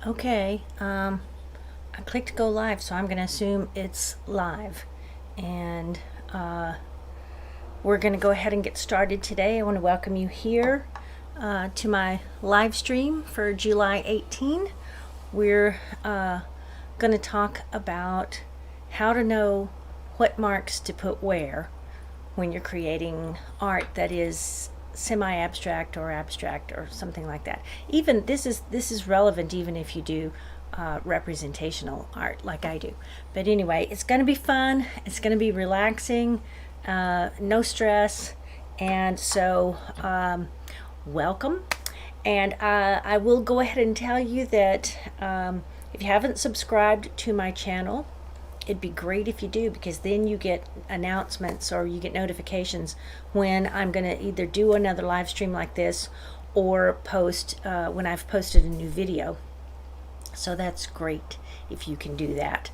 Okay, I clicked go live, so I'm going to assume it's live. And we're going to go ahead and get started today. I want to welcome you here to my live stream for July 18. We're going to talk about how to know what marks to put where when you're creating art that is semi-abstract or abstract or something like that. Even this is relevant even if you do representational art like I do. But anyway, it's going to be fun. It's going to be relaxing, no stress, and so welcome. And I will go ahead and tell you that if you haven't subscribed to my channel, it'd be great if you do, because then you get announcements or you get notifications when I'm going to either do another live stream like this or post when I've posted a new video. So that's great if you can do that.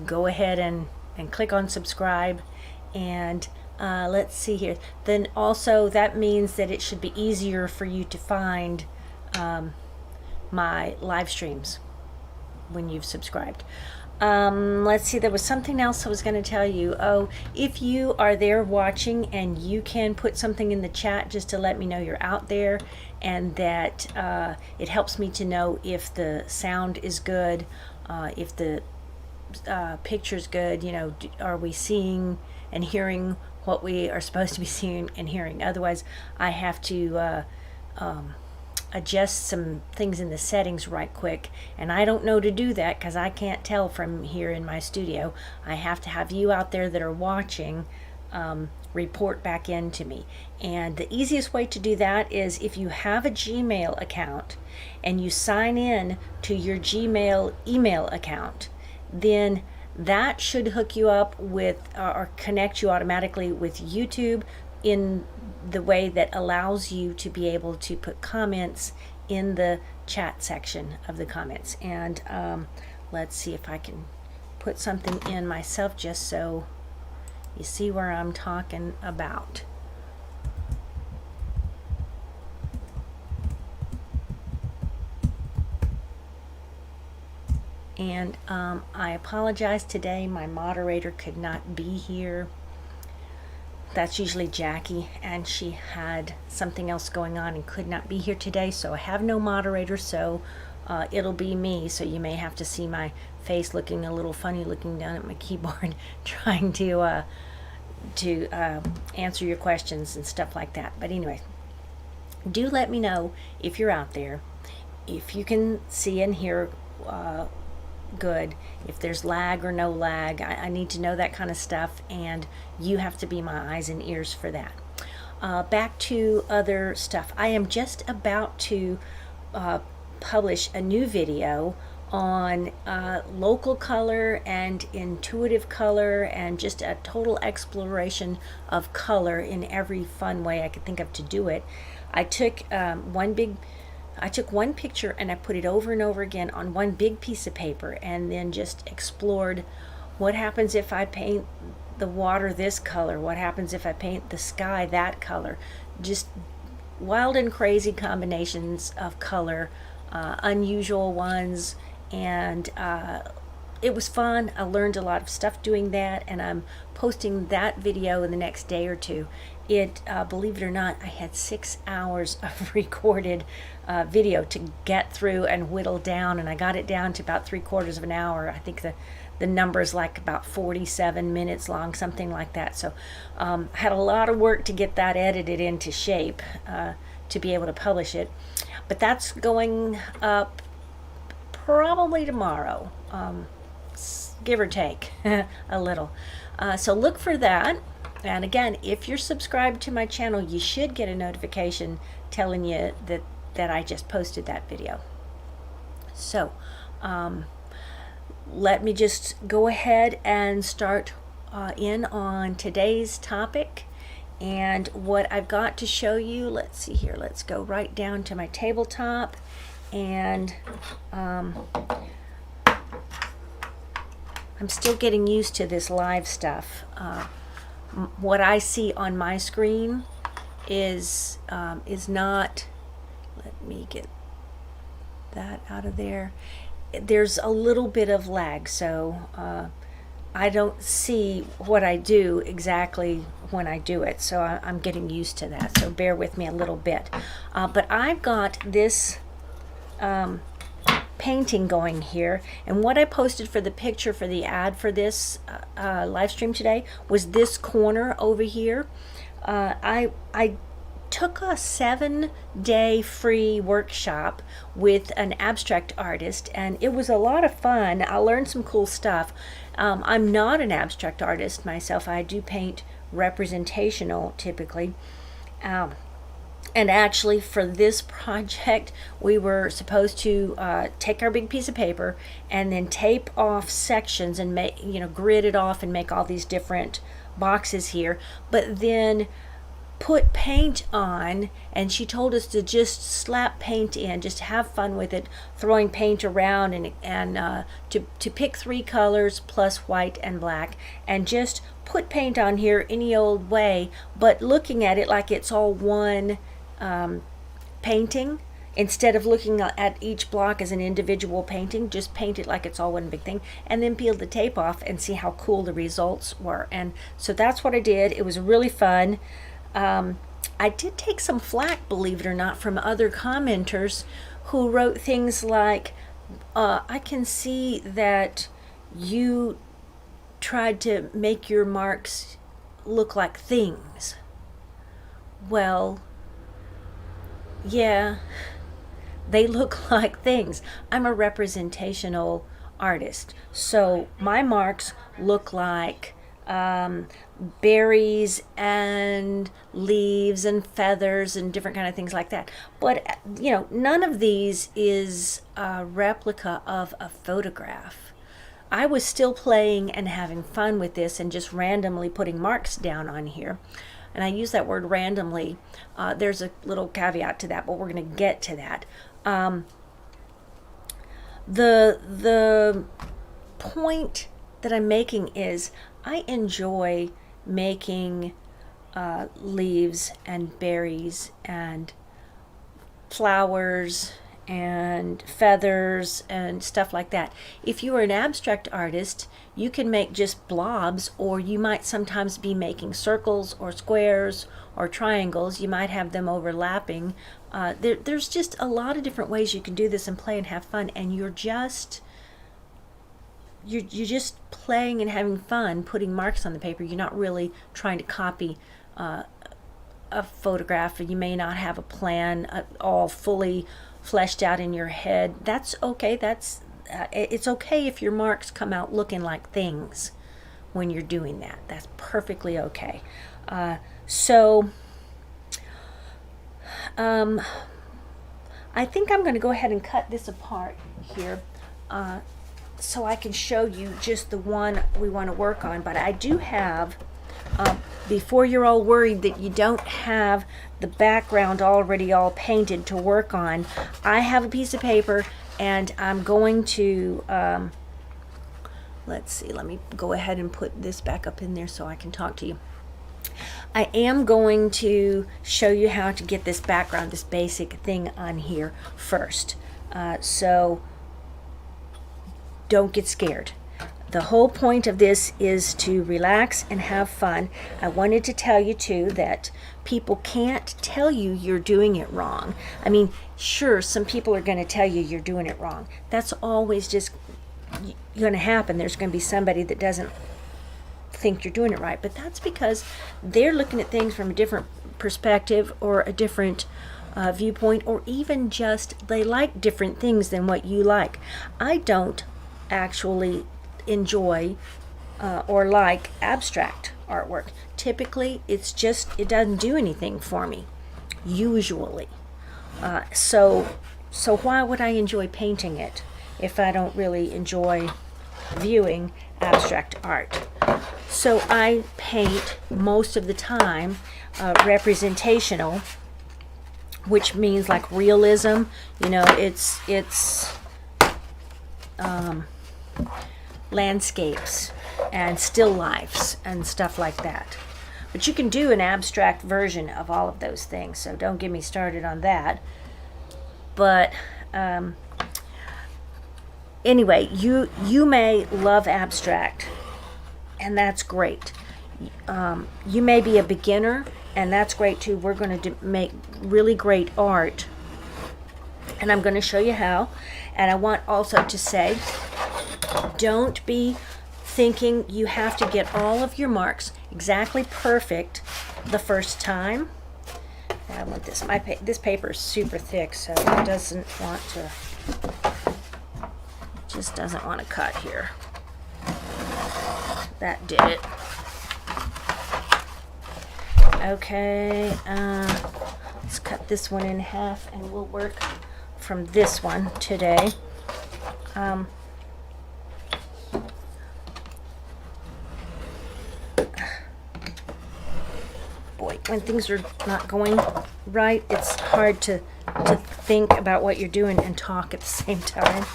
Go ahead and click on subscribe, and let's see here. Then also that means that it should be easier for you to find my live streams when you've subscribed. Let's see, there was something else I was going to tell you. Oh, if you are there watching and you can put something in the chat just to let me know you're out there, and that it helps me to know if the sound is good, if the picture's good, you know, are we seeing and hearing what we are supposed to be seeing and hearing. Otherwise, I have to adjust some things in the settings right quick, and I don't know to do that because I can't tell from here in my studio. I have to have you out there that are watching report back into me, and the easiest way to do that is if you have a Gmail account and you sign in to your Gmail email account, then that should hook you up with or connect you automatically with YouTube in the way that allows you to be able to put comments in the chat section of the comments. And let's see if I can put something in myself just so you see where I'm talking about. And I apologize today, my moderator could not be here. That's usually Jackie, and she had something else going on and could not be here today, so I have no moderator, so it'll be me. So you may have to see my face looking a little funny, looking down at my keyboard trying to answer your questions and stuff like that. But anyway, do let me know if you're out there, if you can see and hear good, if there's lag or no lag. I need to know that kind of stuff, and you have to be my eyes and ears for that. Back to other stuff. I am just about to publish a new video on local color and intuitive color, and just a total exploration of color in every fun way I could think of to do it. I took one picture and I put it over and over again on one big piece of paper, and then just explored what happens if I paint the water this color, what happens if I paint the sky that color. Just wild and crazy combinations of color, unusual ones, and it was fun. I learned a lot of stuff doing that, and I'm posting that video in the next day or two. It, believe it or not, I had 6 hours of recorded video to get through and whittle down, and I got it down to about 3/4 of an hour. I think the number's like about 47 minutes long, something like that. So had a lot of work to get that edited into shape to be able to publish it. But that's going up probably tomorrow, give or take a little. So look for that. And again, if you're subscribed to my channel, you should get a notification telling you that I just posted that video. So let me just go ahead and start in on today's topic. And what I've got to show you, let's see here, let's go right down to my tabletop, and I'm still getting used to this live stuff. What I see on my screen is not, let me get that out of there. There's a little bit of lag, so I don't see what I do exactly when I do it, so I'm getting used to that, so bear with me a little bit. But I've got this painting going here, and what I posted for the picture for the ad for this live stream today was this corner over here. I took a 7-day free workshop with an abstract artist, and it was a lot of fun. I learned some cool stuff. I'm not an abstract artist myself. I do paint representational typically. And actually for this project we were supposed to take our big piece of paper and then tape off sections and make, grid it off and make all these different boxes here, but then put paint on, and she told us to just slap paint in, just have fun with it, throwing paint around, and to pick 3 colors plus white and black, and just put paint on here any old way, but looking at it like it's all one painting. Instead of looking at each block as an individual painting, just paint it like it's all one big thing, and then peel the tape off and see how cool the results were. And so that's what I did. It was really fun. I did take some flack, believe it or not, from other commenters who wrote things like, I can see that you tried to make your marks look like things. Well, yeah, they look like things. I'm a representational artist, so my marks look like berries and leaves and feathers and different kind of things like that. But none of these is a replica of a photograph. I was still playing and having fun with this and just randomly putting marks down on here. And I use that word randomly. There's a little caveat to that, but we're going to get to that. The point that I'm making is I enjoy making leaves and berries and flowers and feathers and stuff like that. If you are an abstract artist, you can make just blobs, or you might sometimes be making circles or squares or triangles. You might have them overlapping. There's just a lot of different ways you can do this and play and have fun, and you're just playing and having fun putting marks on the paper. You're not really trying to copy a photograph, or you may not have a plan all fully fleshed out in your head. That's okay. It's okay if your marks come out looking like things when you're doing that. That's perfectly okay. So I think I'm going to go ahead and cut this apart here so I can show you just the one we want to work on. But I do have, before you're all worried that you don't have the background already all painted to work on, I have a piece of paper, and I'm going to, let's see, let me go ahead and put this back up in there so I can talk to you. I am going to show you how to get this background, this basic thing on here first. So don't get scared. The whole point of this is to relax and have fun. I wanted to tell you too that people can't tell you you're doing it wrong. I mean, sure, some people are going to tell you you're doing it wrong. That's always just going to happen. There's going to be somebody that doesn't think you're doing it right, but that's because they're looking at things from a different perspective or a different viewpoint, or even just they like different things than what you like. I don't actually enjoy or like abstract artwork. Typically it doesn't do anything for me, usually. So why would I enjoy painting it if I don't really enjoy viewing abstract art? So I paint most of the time representational, which means like realism. It's landscapes and still lifes and stuff like that. But you can do an abstract version of all of those things, so don't get me started on that. But anyway, you may love abstract, and that's great. You may be a beginner, and that's great too. We're going to make really great art, and I'm going to show you how. And I want also to say, don't be thinking you have to get all of your marks exactly perfect the first time. I want this. This paper is super thick, so it doesn't want to. Just doesn't want to cut here. That did it. Okay, let's cut this one in half, and we'll work from this one today. Boy, when things are not going right, it's hard to think about what you're doing and talk at the same time.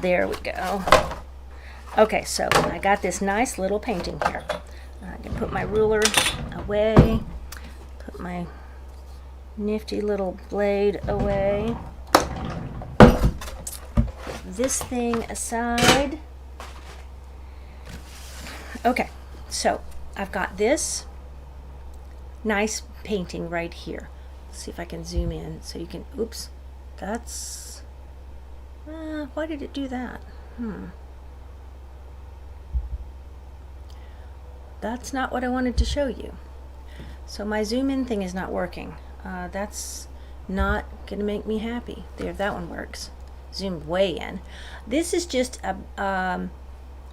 There we go. Okay, so I got this nice little painting here. I can put my ruler away, put my nifty little blade away, put this thing aside. Okay, so I've got this nice painting right here. Let's see if I can zoom in so you can, oops, that's, why did it do that? That's not what I wanted to show you. So my zoom in thing is not working. That's not going to make me happy. There, that one works. Zoomed way in. This is just a,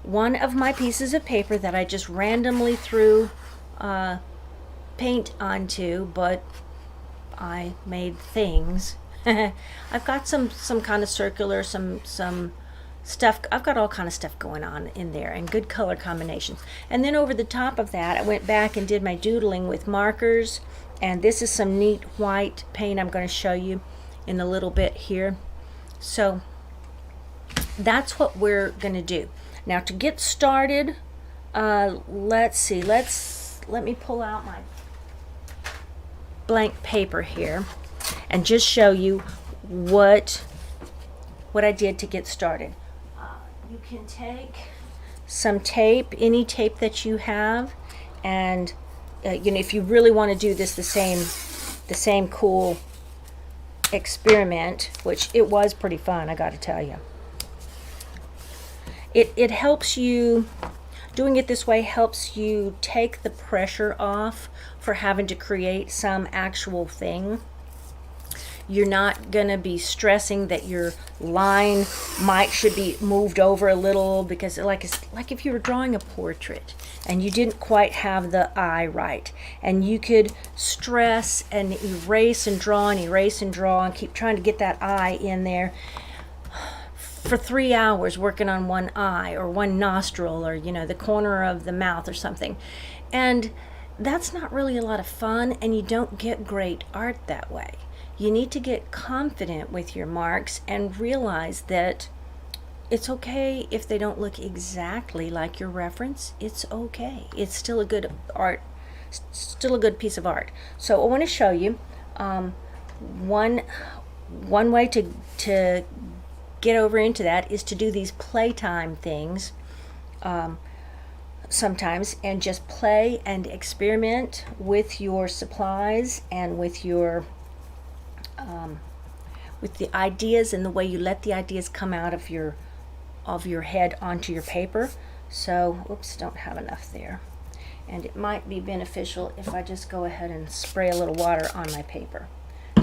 one of my pieces of paper that I just randomly threw paint onto, but I made things. I've got some kind of circular, some stuff. I've got all kind of stuff going on in there, and good color combinations. And then over the top of that, I went back and did my doodling with markers, and this is some neat white paint I'm going to show you in a little bit here. So that's what we're going to do. Now to get started, let's see, let me pull out my blank paper here and just show you what I did to get started. You can take some tape, any tape that you have, and you know, if you really want to do this the same cool experiment, which it was pretty fun, I got to tell you. It helps you, doing it this way helps you take the pressure off for having to create some actual thing. You're not going to be stressing that your line should be moved over a little, because like if you were drawing a portrait and you didn't quite have the eye right, and you could stress and erase and draw and erase and draw and keep trying to get that eye in there for 3 hours working on one eye or one nostril, or, you know, the corner of the mouth or something. And that's not really a lot of fun, and you don't get great art that way. You need to get confident with your marks and realize that it's okay if they don't look exactly like your reference. It's okay. It's still a good art, still a good piece of art. So I want to show you one way to get over into that is to do these playtime things sometimes, and just play and experiment with your supplies and with your with the ideas, and the way you let the ideas come out of your head onto your paper. So, oops, don't have enough there. And it might be beneficial if I just go ahead and spray a little water on my paper.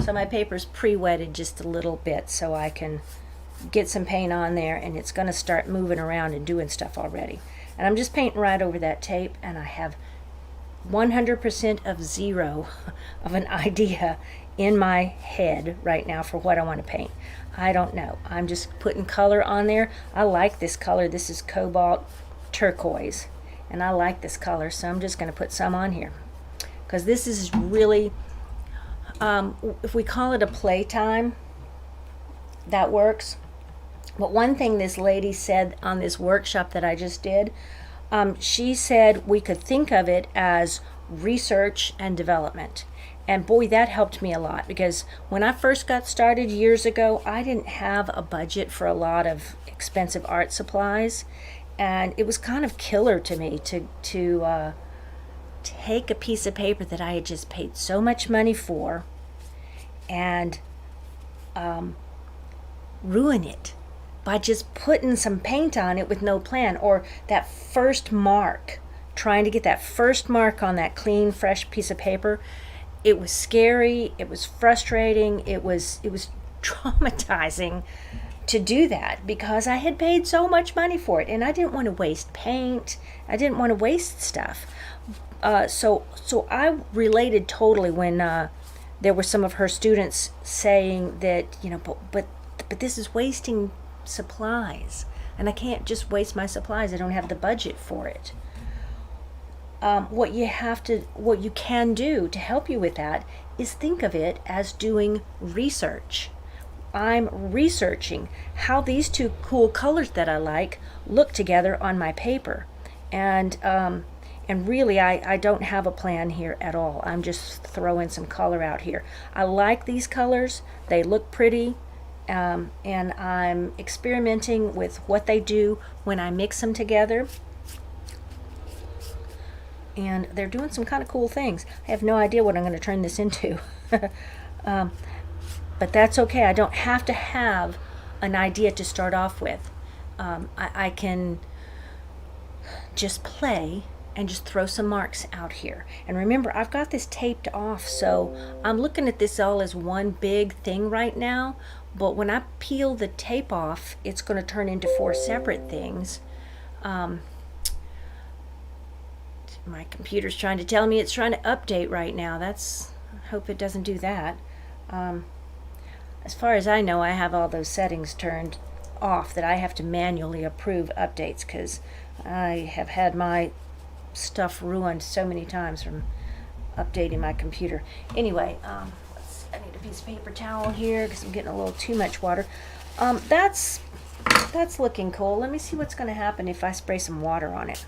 So my paper's pre-wetted just a little bit, so I can get some paint on there, and it's going to start moving around and doing stuff already. And I'm just painting right over that tape, and I have 100% of zero of an idea in my head right now for what I want to paint. I don't know. I'm just putting color on there. I like this color. This is cobalt turquoise, and I like this color, so I'm just going to put some on here, because this is really, if we call it a playtime, that works. But one thing this lady said on this workshop that I just did, she said we could think of it as research and development. And boy, that helped me a lot, because when I first got started years ago, I didn't have a budget for a lot of expensive art supplies, and it was kind of killer to me to take a piece of paper that I had just paid so much money for and ruin it by just putting some paint on it with no plan, or that first mark, trying to get that first mark on that clean, fresh piece of paper. It was scary, it was frustrating, it was traumatizing to do that, because I had paid so much money for it and I didn't want to waste paint. I didn't want to waste stuff. So I related totally when there were some of her students saying that, but this is wasting supplies, and I can't just waste my supplies. I don't have the budget for it. What you can do to help you with that is think of it as doing research. I'm researching how these two cool colors that I like look together on my paper, and really I don't have a plan here at all. I'm just throwing some color out here. I like these colors, they look pretty, and I'm experimenting with what they do when I mix them together. And they're doing some kind of cool things. I have no idea what I'm going to turn this into. But that's okay. I don't have to have an idea to start off with. I can just play and just throw some marks out here. And remember, I've got this taped off, so I'm looking at this all as one big thing right now. But when I peel the tape off, it's going to turn into 4 separate things. My computer's trying to tell me it's trying to update right now. I hope it doesn't do that. As far as I know, I have all those settings turned off that I have to manually approve updates, because I have had my stuff ruined so many times from updating my computer. Anyway, I need a piece of paper towel here because I'm getting a little too much water. That's looking cool. Let me see what's going to happen if I spray some water on it,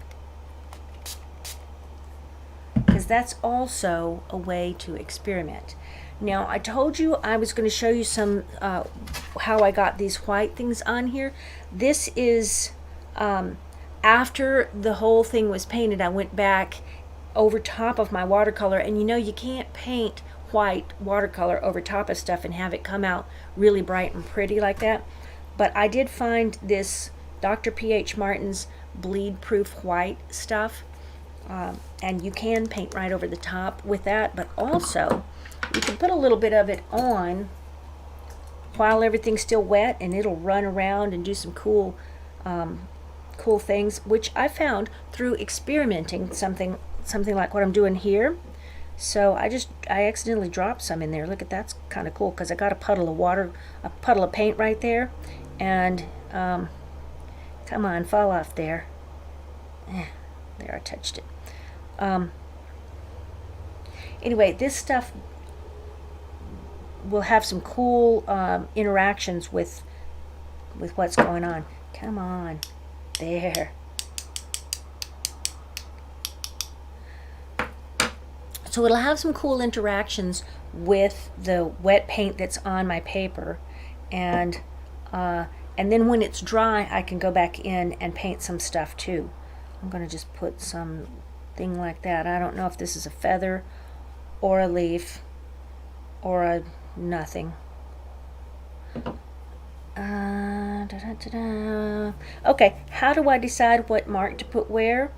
because that's also a way to experiment. Now, I told you I was going to show you some how I got these white things on here. This is after the whole thing was painted. I went back over top of my watercolor, and you can't paint white watercolor over top of stuff and have it come out really bright and pretty like that. But I did find this Dr. P.H. Martin's bleed proof white stuff. And you can paint right over the top with that, but also you can put a little bit of it on while everything's still wet, and it'll run around and do some cool things, which I found through experimenting something like what I'm doing here. So I accidentally dropped some in there. Look at that's kind of cool, because I got a puddle of paint right there, and come on, fall off there. There, I touched it. Anyway, this stuff will have some cool interactions with what's going on. Come on, there. So it'll have some cool interactions with the wet paint that's on my paper, and then when it's dry, I can go back in and paint some stuff too. I'm going to just put some thing like that. I don't know if this is a feather or a leaf or a nothing. Okay, how do I decide what mark to put where?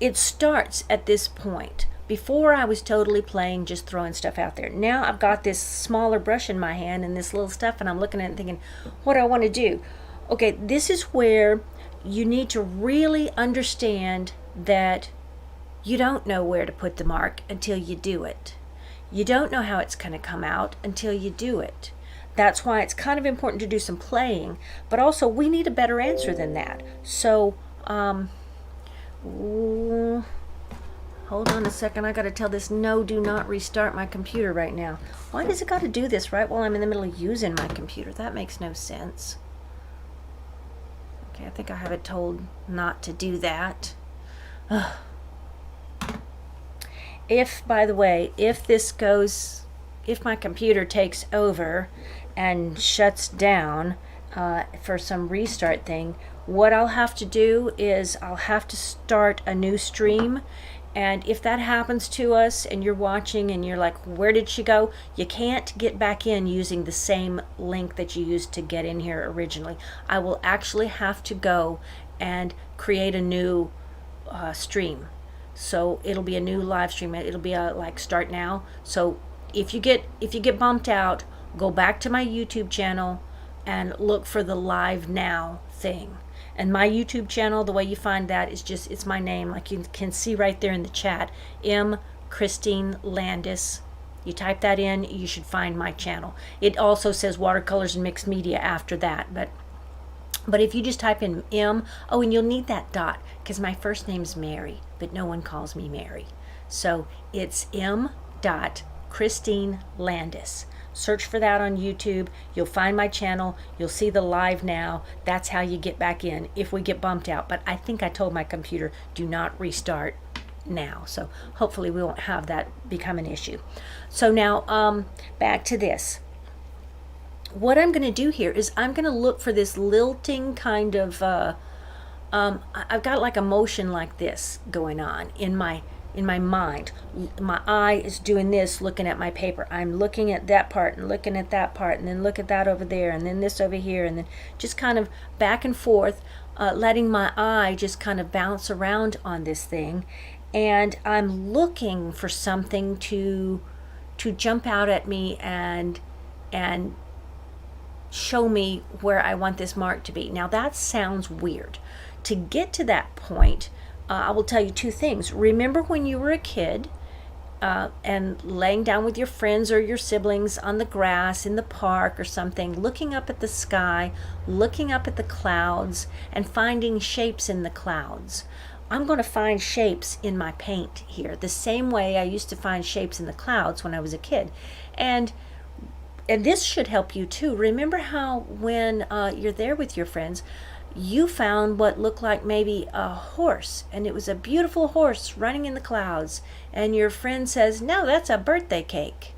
It starts at this point. Before, I was totally playing, just throwing stuff out there. Now I've got this smaller brush in my hand and this little stuff, and I'm looking at it and thinking, what do I want to do? Okay, this is where you need to really understand that you don't know where to put the mark until you do it. You don't know how it's going to come out until you do it. That's why it's kind of important to do some playing, but also we need a better answer than that. So, hold on a second. I got to tell this no, do not restart my computer right now. Why does it got to do this right while I'm in the middle of using my computer? That makes no sense. Okay, I think I have it told not to do that. Ugh. if, by the way, if my computer takes over and shuts down for some restart thing, what I'll have to do is I'll have to start a new stream. And if that happens to us and you're watching and you're like, where did she go? You can't get back in using the same link that you used to get in here originally. I will actually have to go and create a new stream. So it'll be a new live stream. It'll be a like start now. So if you get bumped out, go back to my YouTube channel and look for the live now thing. And my YouTube channel, the way you find that is just, it's my name, like you can see right there in the chat, M. Christine Landis. You type that in, you should find my channel. It also says Watercolors and Mixed Media after that, but if you just type in M, oh, and you'll need that dot, because my first name's Mary, but no one calls me Mary. So it's M. Christine Landis. Search for that on YouTube. You'll find my channel. You'll see the live now. That's how you get back in if we get bumped out. But I think I told my computer, do not restart now. So hopefully we won't have that become an issue. So now back to this. What I'm going to do here is I'm going to look for this lilting kind of, I've got like a motion like this going on in my mind. My eye is doing this, looking at my paper. I'm looking at that part and looking at that part, and then look at that over there, and then this over here, and then just kind of back and forth, letting my eye just kind of bounce around on this thing. And I'm looking for something to jump out at me and show me where I want this mark to be. Now that sounds weird. To get to that point, I will tell you two things. Remember when you were a kid and laying down with your friends or your siblings on the grass in the park or something, looking up at the sky, looking up at the clouds, and finding shapes in the clouds. I'm going to find shapes in my paint here, the same way I used to find shapes in the clouds when I was a kid. And this should help you too. Remember how when you're there with your friends, you found what looked like maybe a horse, and it was a beautiful horse running in the clouds, and your friend says, no, that's a birthday cake.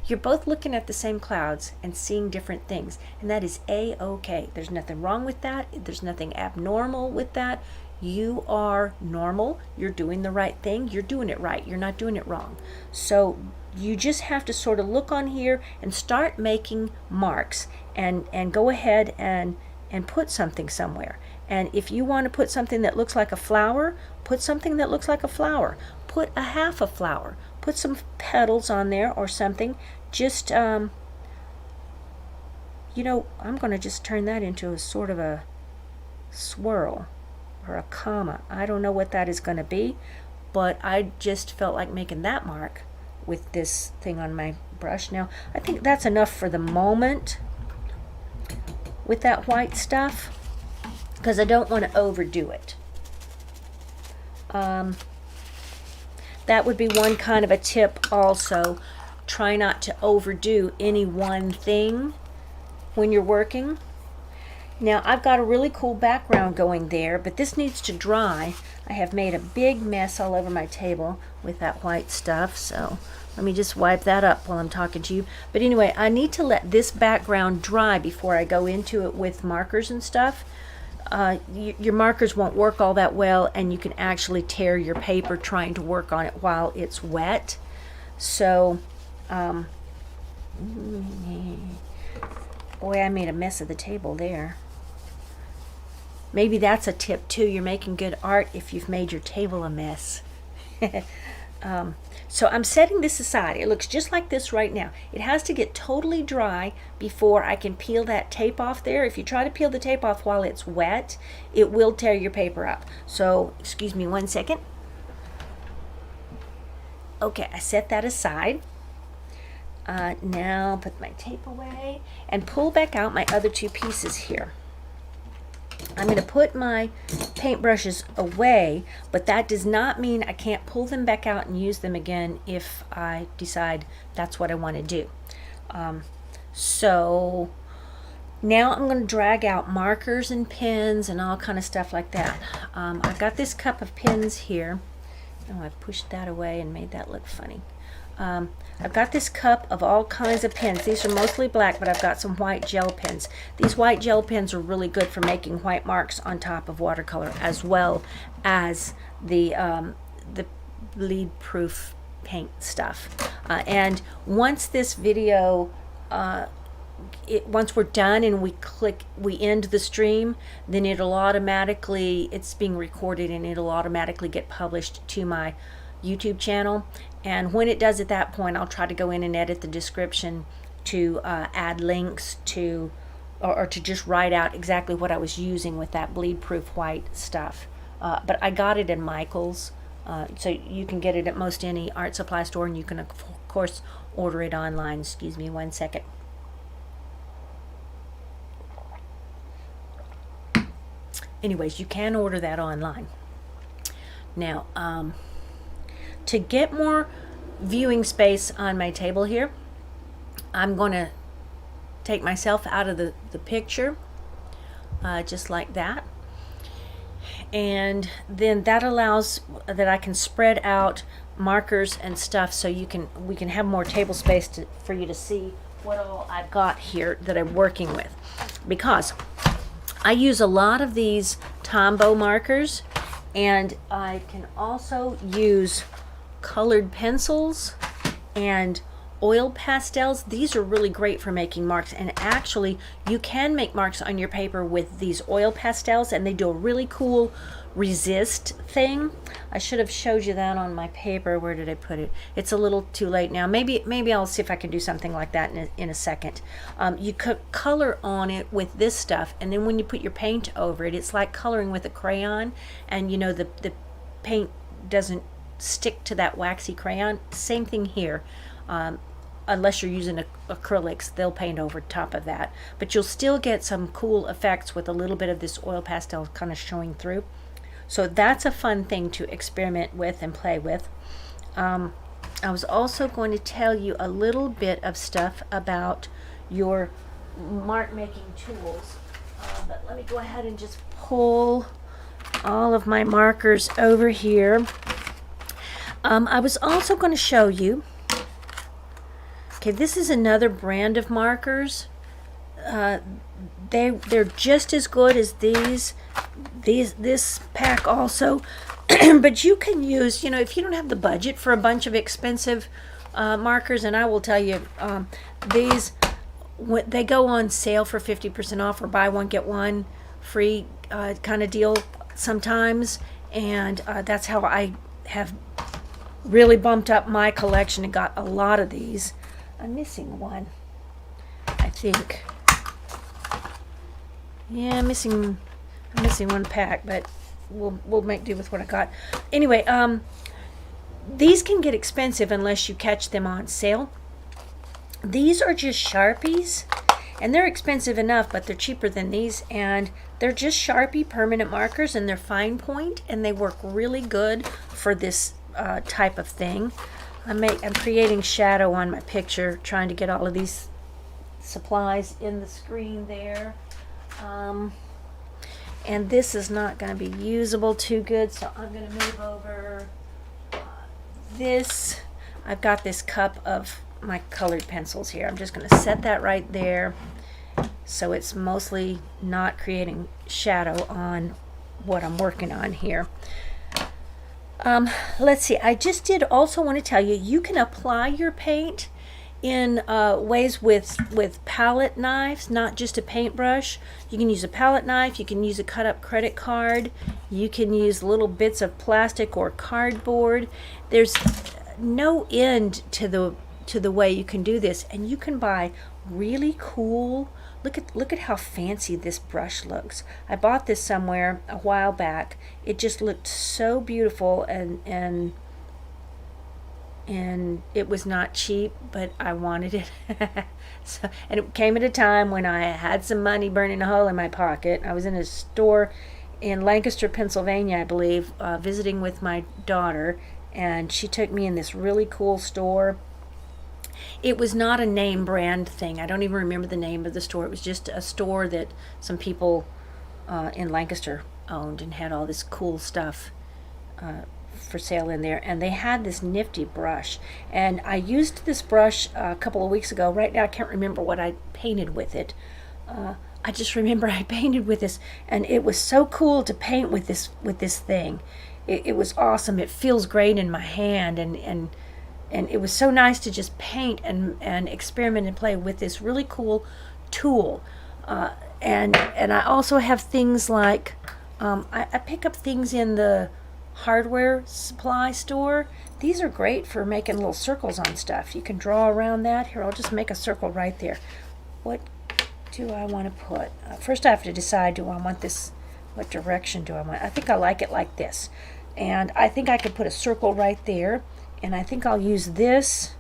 You're both looking at the same clouds and seeing different things, and that is A-okay. There's nothing wrong with that. There's nothing abnormal with that. You are normal. You're doing the right thing. You're doing it right. You're not doing it wrong. So you just have to sort of look on here and start making marks and go ahead and put something somewhere. And if you want to put something that looks like a flower, put something that looks like a flower. Put a half a flower. Put some petals on there or something. Just, I'm going to just turn that into a sort of a swirl or a comma. I don't know what that is going to be, but I just felt like making that mark with this thing on my brush. Now, I think that's enough for the moment with that white stuff, because I don't want to overdo it. That would be one kind of a tip also. Try not to overdo any one thing when you're working. Now I've got a really cool background going there, but this needs to dry. I have made a big mess all over my table with that white stuff, so let me just wipe that up while I'm talking to you. But anyway, I need to let this background dry before I go into it with markers and stuff. Your markers won't work all that well, and you can actually tear your paper trying to work on it while it's wet. So, boy, I made a mess of the table there. Maybe that's a tip too. You're making good art if you've made your table a mess. So I'm setting this aside. It looks just like this right now. It has to get totally dry before I can peel that tape off there. If you try to peel the tape off while it's wet, it will tear your paper up. So, excuse me one second. Okay, I set that aside. Now put my tape away and pull back out my other two pieces here. I'm going to put my paintbrushes away, but that does not mean I can't pull them back out and use them again if I decide that's what I want to do. So now I'm going to drag out markers and pens and all kind of stuff like that. I've got this cup of pens here, Oh, I pushed that away and made that look funny. I've got this cup of all kinds of pens. These are mostly black, but I've got some white gel pens. These white gel pens are really good for making white marks on top of watercolor, as well as the bleed-proof paint stuff. And once this video, once we're done and we end the stream, then it'll automatically, it's being recorded and it'll automatically get published to my YouTube channel. And when it does at that point, I'll try to go in and edit the description to add links to, or to just write out exactly what I was using with that bleed-proof white stuff. But I got it in Michael's, so you can get it at most any art supply store, and you can of course order it online. Excuse me one second. Anyways, you can order that online. Now, to get more viewing space on my table here, I'm going to take myself out of the picture, just like that. And then that allows that I can spread out markers and stuff, so we can have more table space for you to see what all I've got here that I'm working with. Because I use a lot of these Tombow markers, and I can also use colored pencils and oil pastels. These are really great for making marks, and actually you can make marks on your paper with these oil pastels, and they do a really cool resist thing. I should have showed you that on my paper. Where did I put it? It's a little too late now. Maybe I'll see if I can do something like that in a second. You could color on it with this stuff, and then when you put your paint over it, it's like coloring with a crayon, and you know the paint doesn't stick to that waxy crayon. Same thing here. Unless you're using acrylics, they'll paint over top of that, but you'll still get some cool effects with a little bit of this oil pastel kind of showing through. So that's a fun thing to experiment with and play with. I was also going to tell you a little bit of stuff about your mark making tools, but let me go ahead and just pull all of my markers over here. I was also going to show you, okay, this is another brand of markers. They're just as good as this pack also, but you can use, if you don't have the budget for a bunch of expensive markers, and I will tell you, these, they go on sale for 50% off, or buy one get one free kind of deal sometimes, and that's how I have really bumped up my collection and got a lot of these. I'm missing one, I think. Yeah, I'm missing one pack, but we'll make do with what I got. Anyway, these can get expensive unless you catch them on sale. These are just Sharpies, and they're expensive enough, but they're cheaper than these, and they're just Sharpie permanent markers, and they're fine point, and they work really good for this type of thing. I'm creating shadow on my picture, trying to get all of these supplies in the screen there. And this is not going to be usable too good, so I'm going to move over this. I've got this cup of my colored pencils here. I'm just going to set that right there, so it's mostly not creating shadow on what I'm working on here. Let's see, I just did also want to tell you, you can apply your paint in ways with palette knives, not just a paintbrush. You can use a palette knife, you can use a cut up credit card, you can use little bits of plastic or cardboard. There's no end to the way you can do this, and you can buy really cool, look at how fancy this brush looks. I bought this somewhere a while back. It just looked so beautiful, and it was not cheap, but I wanted it. So, and it came at a time when I had some money burning a hole in my pocket. I was in a store in Lancaster, Pennsylvania, I believe, visiting with my daughter, and she took me in this really cool store. It was not a name brand thing. I don't even remember the name of the store. It was just a store that some people in Lancaster owned and had all this cool stuff for sale in there, and they had this nifty brush, and I used this brush a couple of weeks ago. Right now I can't remember what I painted with it. I just remember I painted with this, and it was so cool to paint with this thing. It was awesome. It feels great in my hand, and it was so nice to just paint and experiment and play with this really cool tool. And I also have things like I pick up things in the hardware supply store. These are great for making little circles on stuff. You can draw around that. Here, I'll just make a circle right there. What do I want to put? First I have to decide, do I want this, what direction do I want? I think I like it like this. And I think I could put a circle right there. And I think I'll use this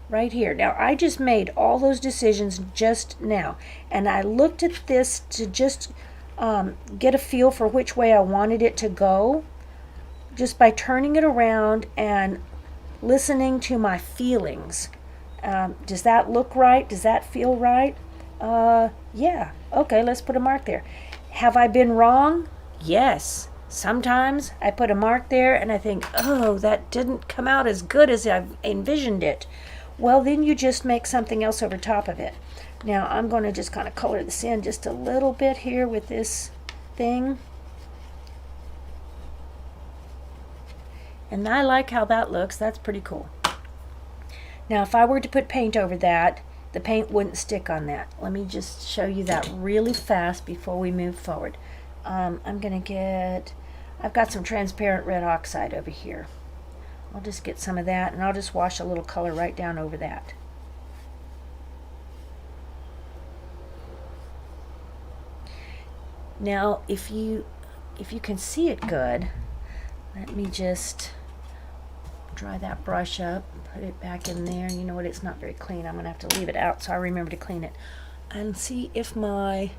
right here. Now, I just made all those decisions just now. And I looked at this to just get a feel for which way I wanted it to go, just by turning it around and listening to my feelings. Does that look right? Does that feel right? Yeah. Okay, let's put a mark there. Have I been wrong? Yes. Sometimes I put a mark there and I think, oh, that didn't come out as good as I've envisioned it. Well, then you just make something else over top of it. Now, I'm going to just kind of color this in just a little bit here with this thing. And I like how that looks. That's pretty cool. Now, if I were to put paint over that, the paint wouldn't stick on that. Let me just show you that really fast before we move forward. I'm going to get, I've got some transparent red oxide over here. I'll just get some of that, and I'll just wash a little color right down over that. Now, if you can see it good, let me just dry that brush up, put it back in there. You know what, it's not very clean. I'm going to have to leave it out so I remember to clean it. And see if my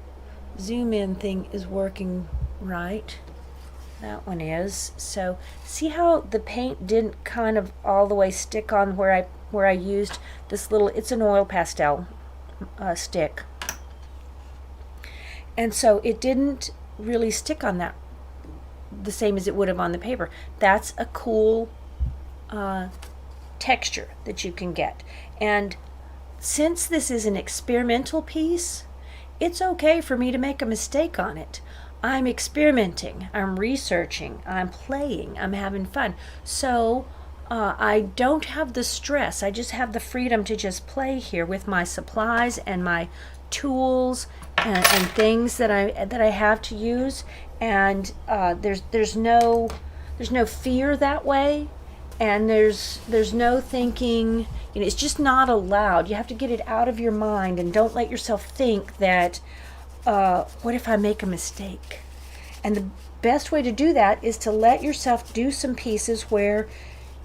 zoom in thing is working right. That one is. So see how the paint didn't kind of all the way stick on where I used this little, it's an oil pastel stick. And so it didn't really stick on that the same as it would have on the paper. That's a cool texture that you can get. And since this is an experimental piece, it's okay for me to make a mistake on it. I'm experimenting, I'm researching, I'm playing, I'm having fun. So I don't have the stress. I just have the freedom to just play here with my supplies and my tools and things that I have to use. And there's no fear that way. And there's no thinking, you know, it's just not allowed. You have to get it out of your mind, and don't let yourself think that, what if I make a mistake? And the best way to do that is to let yourself do some pieces where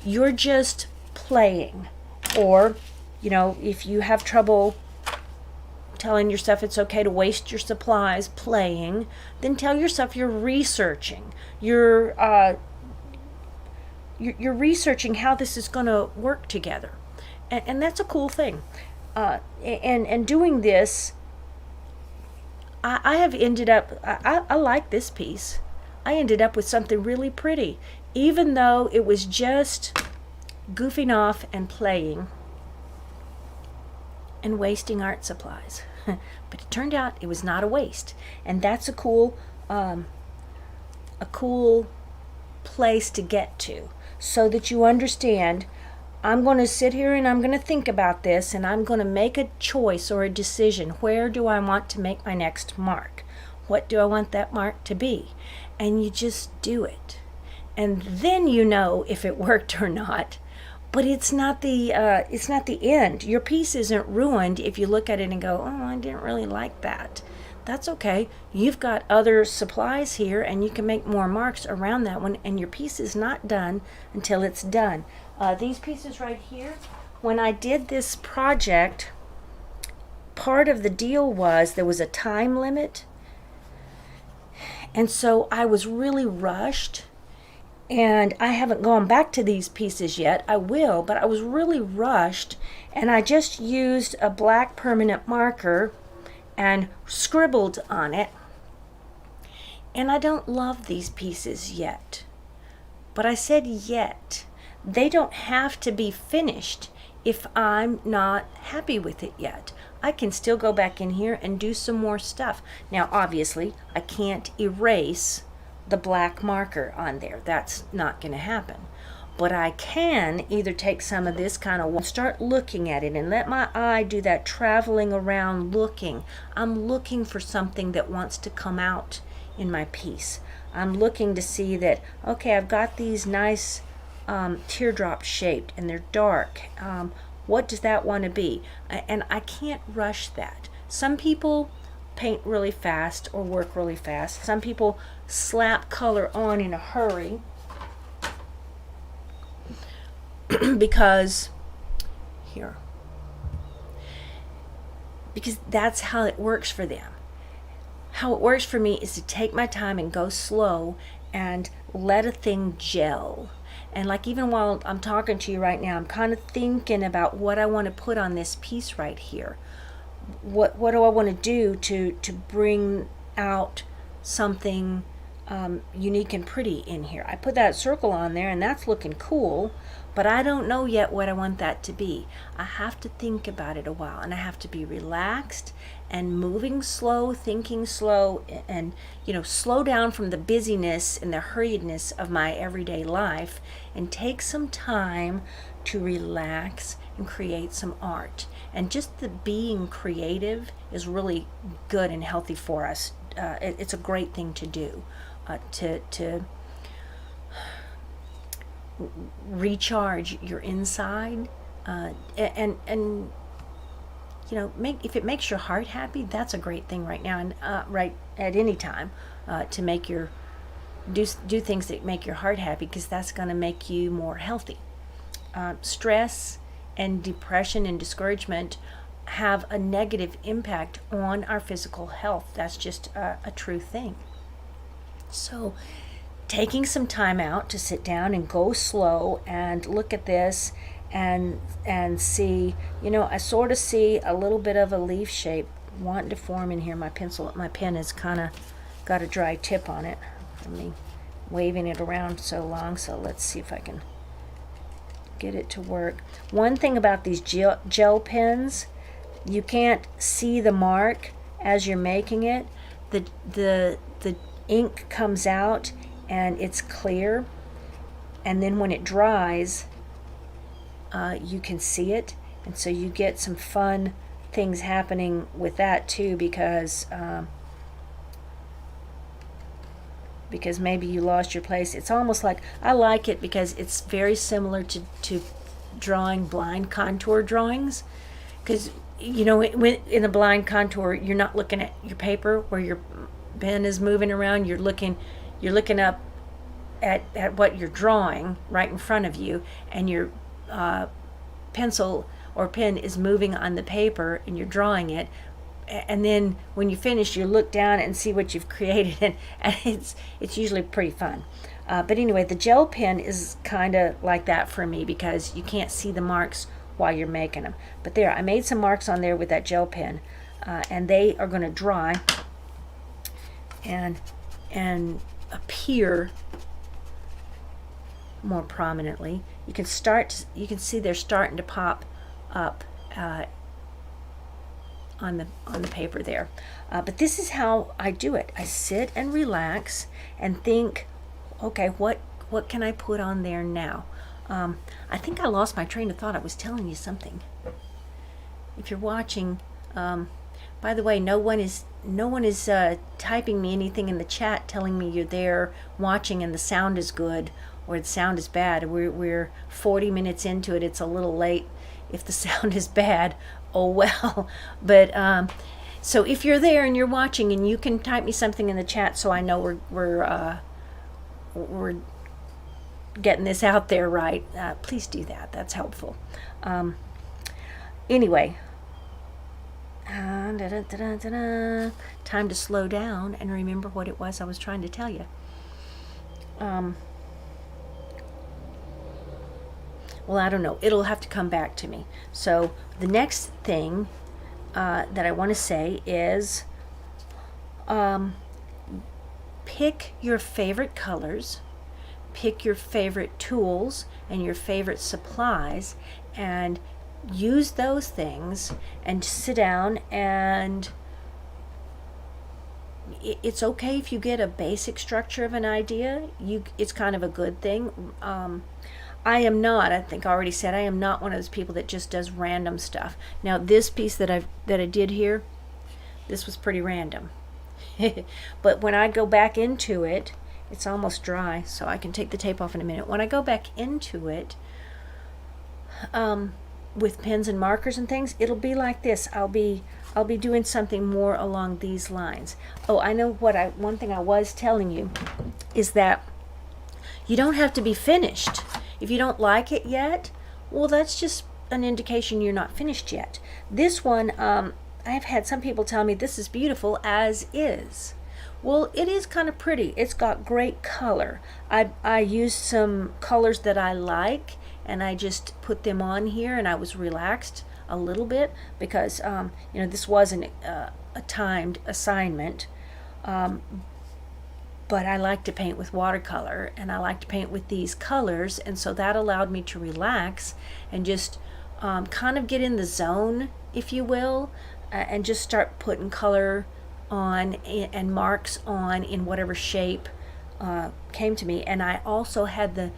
you're just playing. Or, you know, if you have trouble telling yourself it's okay to waste your supplies playing, then tell yourself you're researching. You're researching how this is going to work together. And that's a cool thing. And doing this, I have ended up, I like this piece. I ended up with something really pretty, even though it was just goofing off and playing and wasting art supplies. But it turned out it was not a waste. And that's a cool place to get to, so that you understand, I'm going to sit here and I'm going to think about this, and I'm going to make a choice or a decision. Where do I want to make my next mark? What do I want that mark to be? And you just do it. And then you know if it worked or not. But it's not the end. Your piece isn't ruined if you look at it and go, oh, I didn't really like that. That's okay. You've got other supplies here, and you can make more marks around that one, and your piece is not done until it's done. These pieces right here, when I did this project, part of the deal was there was a time limit, and so I was really rushed, and I haven't gone back to these pieces yet. I will, but I was really rushed, and I just used a black permanent marker and scribbled on it. And I don't love these pieces yet. But I said yet. They don't have to be finished if I'm not happy with it yet. I can still go back in here and do some more stuff. Now, obviously, I can't erase the black marker on there. That's not going to happen. But I can either take some of this kind of, start looking at it and let my eye do that traveling around looking. I'm looking for something that wants to come out in my piece. I'm looking to see that, okay, I've got these nice teardrop shaped and they're dark. What does that want to be? And I can't rush that. Some people paint really fast or work really fast. Some people slap color on in a hurry because that's how it works for them. How it works for me is to take my time and go slow and let a thing gel. And like even while I'm talking to you right now, I'm kind of thinking about what I want to put on this piece right here. What do I want to do to bring out something unique and pretty in here? I put that circle on there and that's looking cool, but I don't know yet what I want that to be. I have to think about it a while, and I have to be relaxed and moving slow, thinking slow, and slow down from the busyness and the hurriedness of my everyday life and take some time to relax and create some art. And just the being creative is really good and healthy for us. It's a great thing to do, to recharge your inside, and if it makes your heart happy, that's a great thing right now, and right at any time, to make do things that make your heart happy, because that's going to make you more healthy. Stress and depression and discouragement have a negative impact on our physical health. That's just a true thing. So taking some time out to sit down and go slow and look at this and see, I sort of see a little bit of a leaf shape wanting to form in here. My pen has kind of got a dry tip on it. I mean, waving it around so long, so let's see if I can get it to work. One thing about these gel pens, you can't see the mark as you're making it. The ink comes out and it's clear, and then when it dries, you can see it, and so you get some fun things happening with that too, because maybe you lost your place. It's almost like, I like it because it's very similar to drawing blind contour drawings, because when in a blind contour, you're not looking at your paper where your pen is moving around. You're looking up at what you're drawing right in front of you, and your pencil or pen is moving on the paper and you're drawing it, and then when you finish, you look down and see what you've created, and it's usually pretty fun. But anyway, the gel pen is kind of like that for me, because you can't see the marks while you're making them. But there, I made some marks on there with that gel pen, and they are going to dry and appear more prominently. You can see they're starting to pop up on the paper there. But this is how I do it. I sit and relax and think, okay, what can I put on there now? I think I lost my train of thought. I was telling you something. If you're watching, by the way, no one is typing me anything in the chat telling me you're there watching and the sound is good or the sound is bad. We're 40 minutes into it. It's a little late. If the sound is bad, oh well. But so if you're there and you're watching, and you can type me something in the chat so I know we're getting this out there right, please do that. That's helpful. Anyway, time to slow down and remember what it was I was trying to tell you. Well, I don't know. It'll have to come back to me. So the next thing that I want to say is pick your favorite colors, pick your favorite tools and your favorite supplies and use those things and sit down, and it's okay if you get a basic structure of an idea. It's kind of a good thing. I am not, I think I already said, I am not one of those people that just does random stuff. Now this piece that I did here, this was pretty random. But when I go back into it, it's almost dry, so I can take the tape off in a minute. When I go back into it, with pens and markers and things, it'll be like this. I'll be doing something more along these lines. Oh, I know one thing I was telling you is that you don't have to be finished. If you don't like it yet, well, that's just an indication you're not finished yet. This one, I've had some people tell me this is beautiful as is. Well, it is kind of pretty. It's got great color. I used some colors that I like, and I just put them on here, and I was relaxed a little bit because this wasn't a timed assignment, but I like to paint with watercolor, and I like to paint with these colors, and so that allowed me to relax and just kind of get in the zone, if you will, and just start putting color on and marks on in whatever shape came to me. And I also had the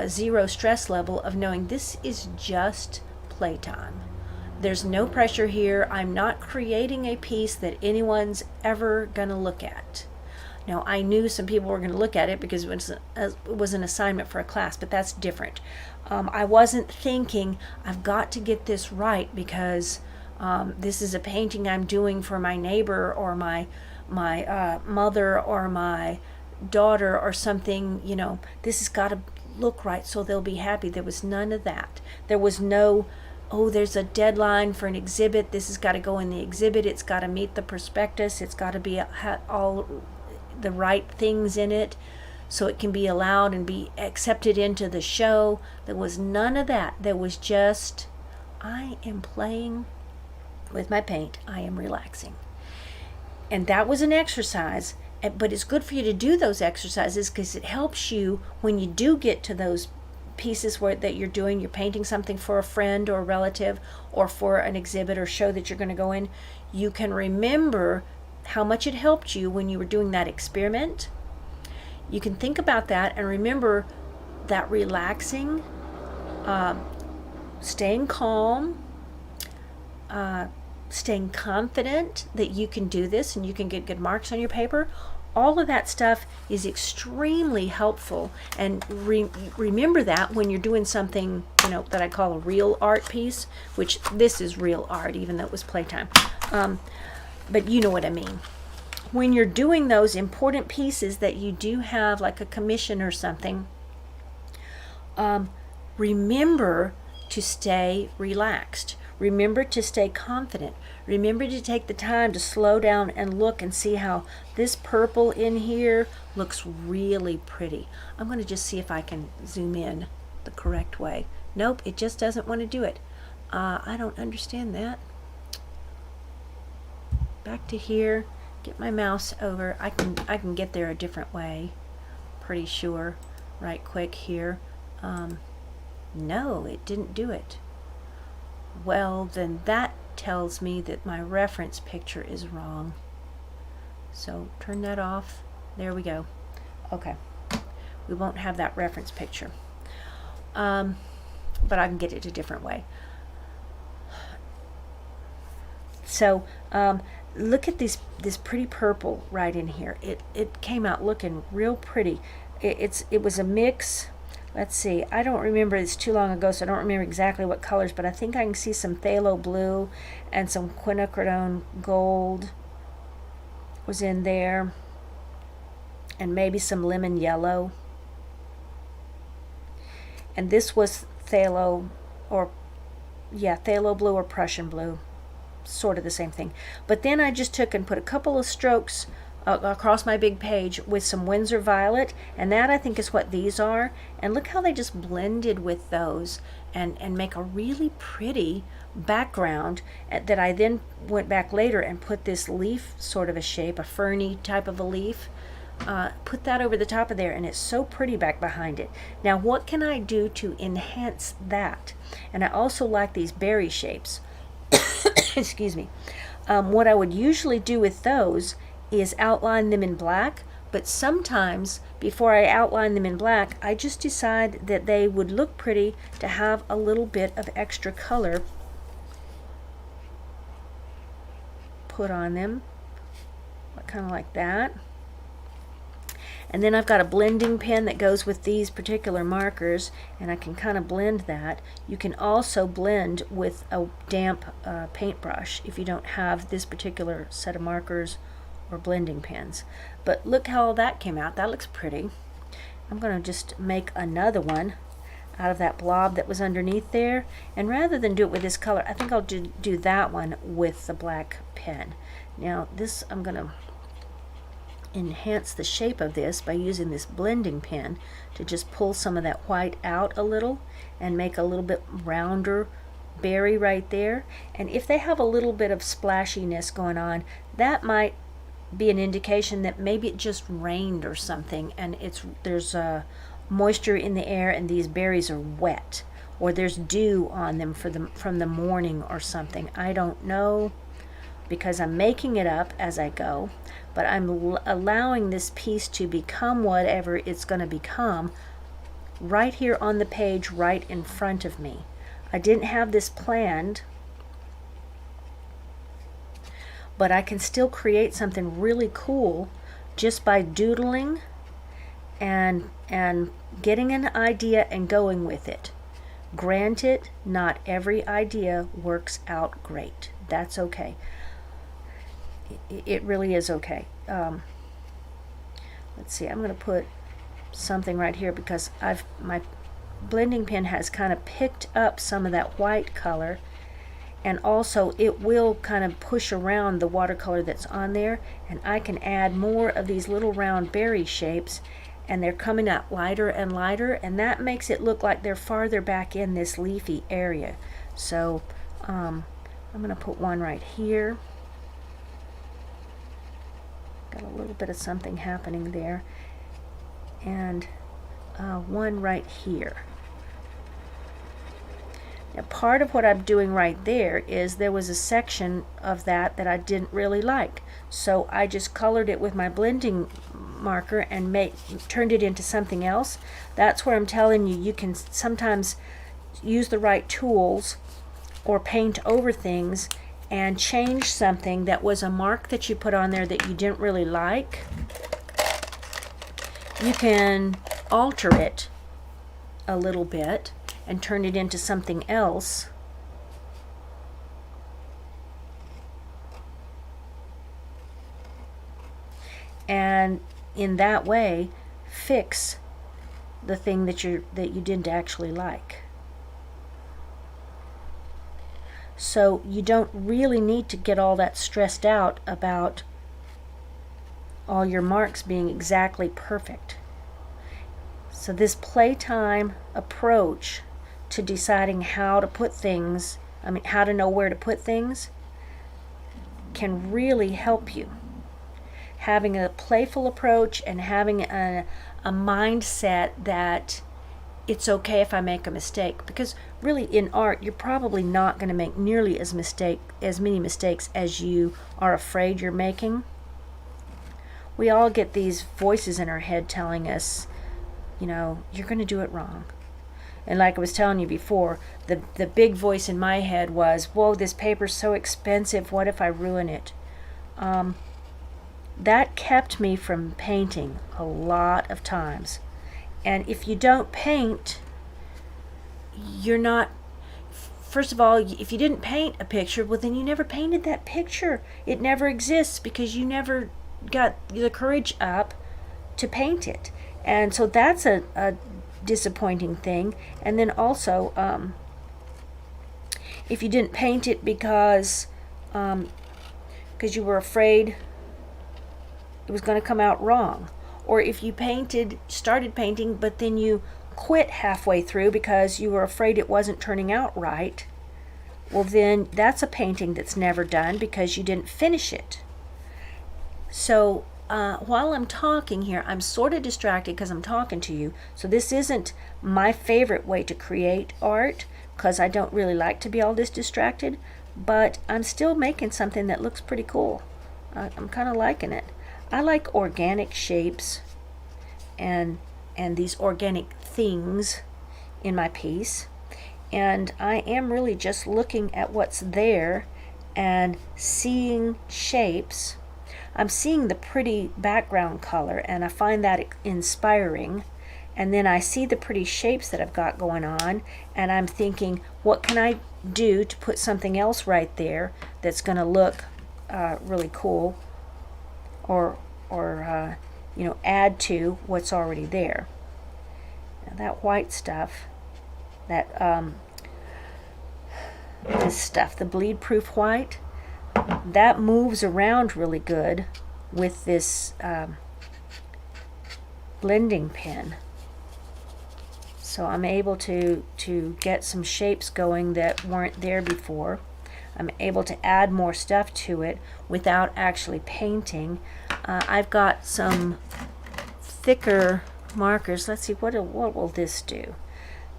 zero stress level of knowing this is just playtime. There's no pressure here. I'm not creating a piece that anyone's ever going to look at. Now, I knew some people were going to look at it because it was an assignment for a class, but that's different. I wasn't thinking, I've got to get this right because this is a painting I'm doing for my neighbor or my mother or my daughter or something. This has got to look right so they'll be happy. There was none of that. There was no, oh, there's a deadline for an exhibit. This has got to go in the exhibit. It's got to meet the prospectus. It's got to be all the right things in it so it can be allowed and be accepted into the show. There was none of that. There was just, I am playing with my paint. I am relaxing. And that was an exercise, but it's good for you to do those exercises because it helps you when you do get to those pieces that you're painting something for a friend or a relative or for an exhibit or show that you're going to go in. You can remember how much it helped you when you were doing that experiment. You can think about that and remember that relaxing, staying calm, staying confident that you can do this and you can get good marks on your paper. All of that stuff is extremely helpful, and remember that when you're doing something that I call a real art piece, which this is real art even though it was playtime. But you know what I mean. When you're doing those important pieces that you do have, like a commission or something, remember to stay relaxed. Remember to stay confident. Remember to take the time to slow down and look and see how this purple in here looks really pretty. I'm going to just see if I can zoom in the correct way. Nope, it just doesn't want to do it. I don't understand that. Back to here, get my mouse over. I can get there a different way, pretty sure. Right quick here. No, it didn't do it. Well, then that tells me that my reference picture is wrong. So turn that off. There we go. Okay, we won't have that reference picture, but I can get it a different way. So look at this pretty purple right in here. It came out looking real pretty. It was a mix. Let's see, I don't remember, it's too long ago, so I don't remember exactly what colors, but I think I can see some phthalo blue and some quinacridone gold was in there, and maybe some lemon yellow. And this was phthalo blue or Prussian blue, sort of the same thing. But then I just took and put a couple of strokes across my big page with some Winsor Violet, and that I think is what these are. And look how they just blended with those and make a really pretty background that I then went back later and put this leaf sort of a shape, a ferny type of a leaf, put that over the top of there, and it's so pretty back behind it. Now what can I do to enhance that? And I also like these berry shapes. Excuse me. What I would usually do with those is outline them in black, but sometimes before I outline them in black, I just decide that they would look pretty to have a little bit of extra color put on them, kind of like that. And then I've got a blending pen that goes with these particular markers, and I can kind of blend that. You can also blend with a damp paintbrush if you don't have this particular set of markers or blending pens. But look how that came out. That looks pretty. I'm going to just make another one out of that blob that was underneath there, and rather than do it with this color, I think I'll do that one with the black pen. Now this, I'm going to enhance the shape of this by using this blending pen to just pull some of that white out a little and make a little bit rounder berry right there. And if they have a little bit of splashiness going on, that might be an indication that maybe it just rained or something, and there's moisture in the air and these berries are wet, or there's dew on them from the morning or something. I don't know, because I'm making it up as I go, but I'm allowing this piece to become whatever it's going to become right here on the page right in front of me. I didn't have this planned, but I can still create something really cool just by doodling and getting an idea and going with it. Granted, not every idea works out great. That's okay. It really is okay. Let's see, I'm going to put something right here because my blending pen has kind of picked up some of that white color, and also it will kind of push around the watercolor that's on there, and I can add more of these little round berry shapes, and they're coming out lighter and lighter, and that makes it look like they're farther back in this leafy area. So I'm going to put one right here. Got a little bit of something happening there, and one right here. Now part of what I'm doing right there is there was a section of that I didn't really like, so I just colored it with my blending marker and turned it into something else. That's where I'm telling you, you can sometimes use the right tools or paint over things and change something that was a mark that you put on there that you didn't really like. You can alter it a little bit and turn it into something else. And in that way, fix the thing that you didn't actually like. So you don't really need to get all that stressed out about all your marks being exactly perfect. So this playtime approach to deciding how to put things, how to know where to put things, can really help you. Having a playful approach and having a mindset that it's okay if I make a mistake, because really in art you're probably not going to make nearly as many mistakes as you are afraid you're making. We all get these voices in our head telling us, you're going to do it wrong. And like I was telling you before, the big voice in my head was, whoa, this paper's so expensive, what if I ruin it? That kept me from painting a lot of times. And if you don't paint, you're not, first of all, if you didn't paint a picture, well then you never painted that picture. It never exists because you never got the courage up to paint it. And so that's a disappointing thing. And then also, if you didn't paint it because you were afraid it was going to come out wrong, or if you started painting, but then you quit halfway through because you were afraid it wasn't turning out right, well then that's a painting that's never done because you didn't finish it. So while I'm talking here, I'm sort of distracted because I'm talking to you. So this isn't my favorite way to create art because I don't really like to be all this distracted, but I'm still making something that looks pretty cool. I'm kind of liking it. I like organic shapes and these organic things in my piece, and I am really just looking at what's there and seeing shapes. I'm seeing the pretty background color and I find that inspiring, and then I see the pretty shapes that I've got going on and I'm thinking, what can I do to put something else right there that's going to look really cool, or you know, add to what's already there. Now that white stuff, that this stuff, the bleed proof white, that moves around really good with this blending pen. So I'm able to get some shapes going that weren't there before. I'm able to add more stuff to it without actually painting. I've got some thicker markers. Let's see, what will this do?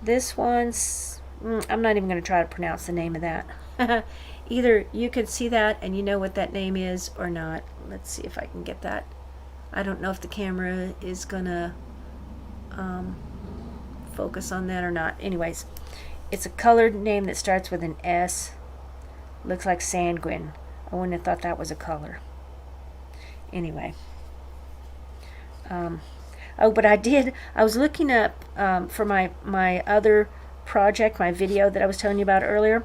This one's, I'm not even going to try to pronounce the name of that. Either you could see that and you know what that name is or not. Let's see if I can get that. I don't know if the camera is going to focus on that or not. Anyways, it's a colored name that starts with an S. Looks like sanguine. I wouldn't have thought that was a color. Anyway. Oh, but I was looking up for my other project, my video that I was telling you about earlier.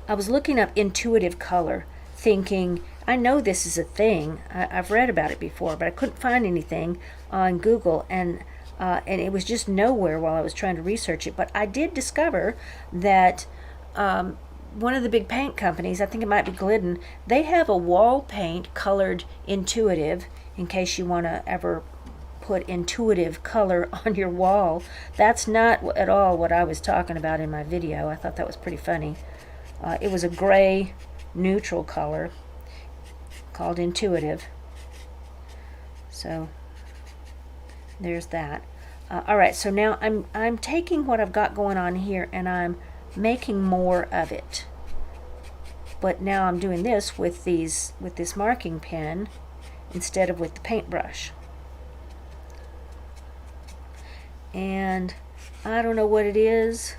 I was looking up intuitive color, thinking, I know this is a thing. I've read about it before, but I couldn't find anything on Google, and it was just nowhere while I was trying to research it. But I did discover that one of the big paint companies, I think it might be Glidden, they have a wall paint colored intuitive, in case you want to ever put intuitive color on your wall. That's not at all what I was talking about in my video. I thought that was pretty funny. It was a gray neutral color called intuitive. So there's that. All right, so now I'm taking what I've got going on here and I'm making more of it. But now I'm doing this with this marking pen instead of with the paintbrush. And I don't know what it is,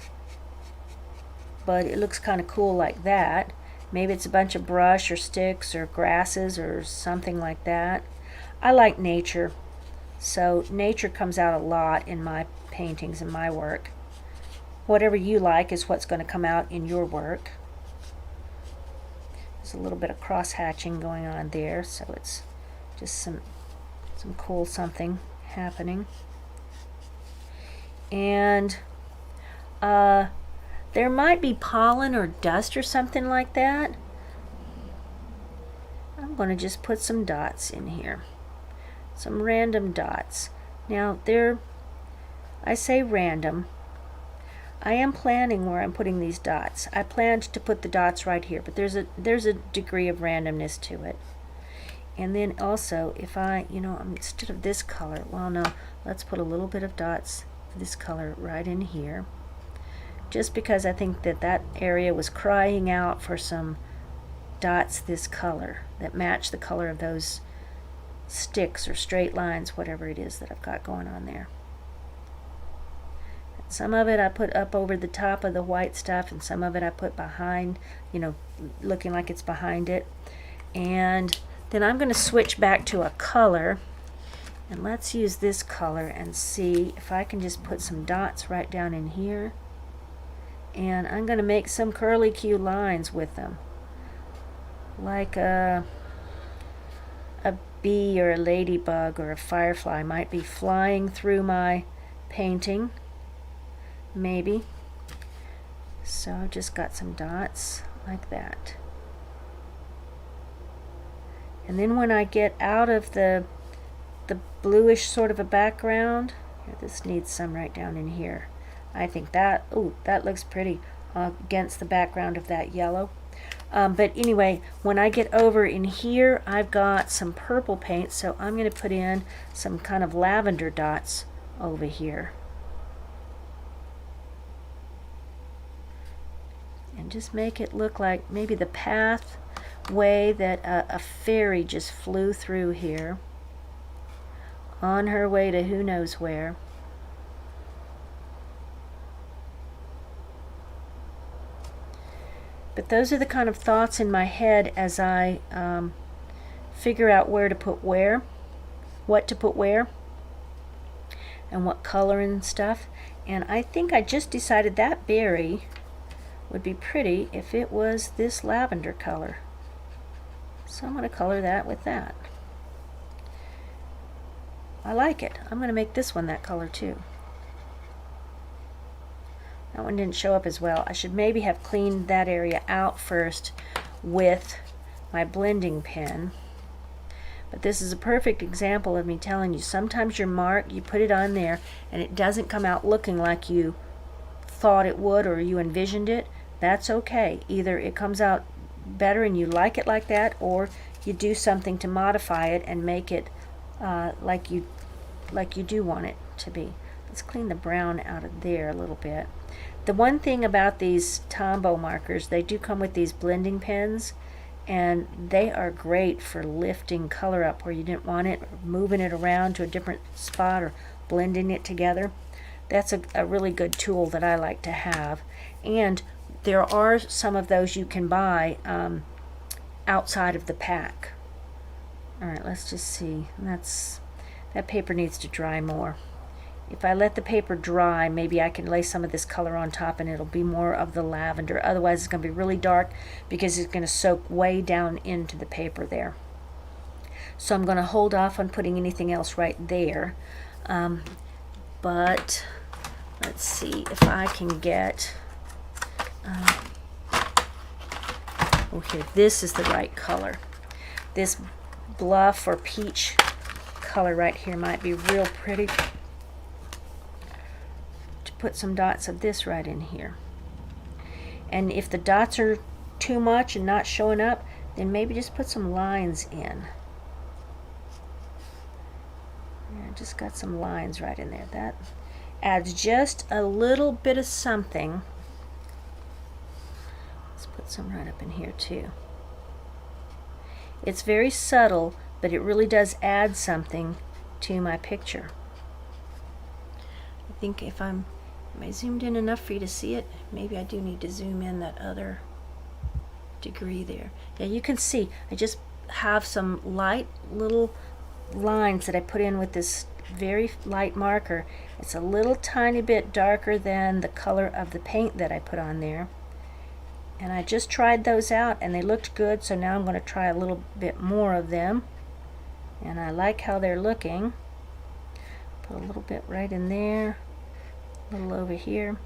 but it looks kind of cool like that. Maybe it's a bunch of brush or sticks or grasses or something like that. I like nature, so nature comes out a lot in my paintings and my work. Whatever you like is what's going to come out in your work. There's a little bit of cross-hatching going on there, so it's just some cool something happening. And there might be pollen or dust or something like that. I'm going to just put some dots in here. Some random dots. Now I say random. I am planning where I'm putting these dots. I planned to put the dots right here, but there's a degree of randomness to it. And then also, if I, instead of this color, well, no, let's put a little bit of dots of this color right in here. Just because I think that area was crying out for some dots this color that match the color of those sticks or straight lines, whatever it is that I've got going on there. Some of it I put up over the top of the white stuff, and some of it I put behind, looking like it's behind it. And then I'm going to switch back to a color, and let's use this color and see if I can just put some dots right down in here. And I'm going to make some curly Q lines with them, like a bee or a ladybug or a firefly might be flying through my painting, maybe. So I've just got some dots like that. And then when I get out of the bluish sort of a background, here, this needs some right down in here. I think that looks pretty against the background of that yellow. But anyway, when I get over in here, I've got some purple paint, so I'm going to put in some kind of lavender dots over here. And just make it look like maybe the pathway that a fairy just flew through here on her way to who knows where. But those are the kind of thoughts in my head as I figure out where to put where, what to put where, and what color and stuff. And I think I just decided that berry would be pretty if it was this lavender color. So I'm going to color that with that. I like it. I'm going to make this one that color too. That one didn't show up as well. I should maybe have cleaned that area out first with my blending pen. But this is a perfect example of me telling you, sometimes your mark, you put it on there and it doesn't come out looking like you thought it would or you envisioned it. That's okay. Either it comes out better and you like it like that, or you do something to modify it and make it like you do want it to be. Let's clean the brown out of there a little bit. The one thing about these Tombow markers, they do come with these blending pens, and they are great for lifting color up where you didn't want it, or moving it around to a different spot, or blending it together. That's a really good tool that I like to have. And there are some of those you can buy outside of the pack. Alright, let's just see. That paper needs to dry more. If I let the paper dry, maybe I can lay some of this color on top and it'll be more of the lavender. Otherwise it's going to be really dark because it's going to soak way down into the paper there. So I'm going to hold off on putting anything else right there. But let's see if I can get... okay, this is the right color. This bluff or peach color right here might be real pretty. Put some dots of this right in here. And if the dots are too much and not showing up, then maybe just put some lines in. Yeah, just got some lines right in there. That adds just a little bit of something. Let's put some right up in here too. It's very subtle, but it really does add something to my picture. I think if am I zoomed in enough for you to see it? Maybe I do need to zoom in that other degree there. Yeah, you can see I just have some light little lines that I put in with this very light marker. It's a little tiny bit darker than the color of the paint that I put on there. And I just tried those out and they looked good, so now I'm going to try a little bit more of them. And I like how they're looking. Put a little bit right in there. A little over here.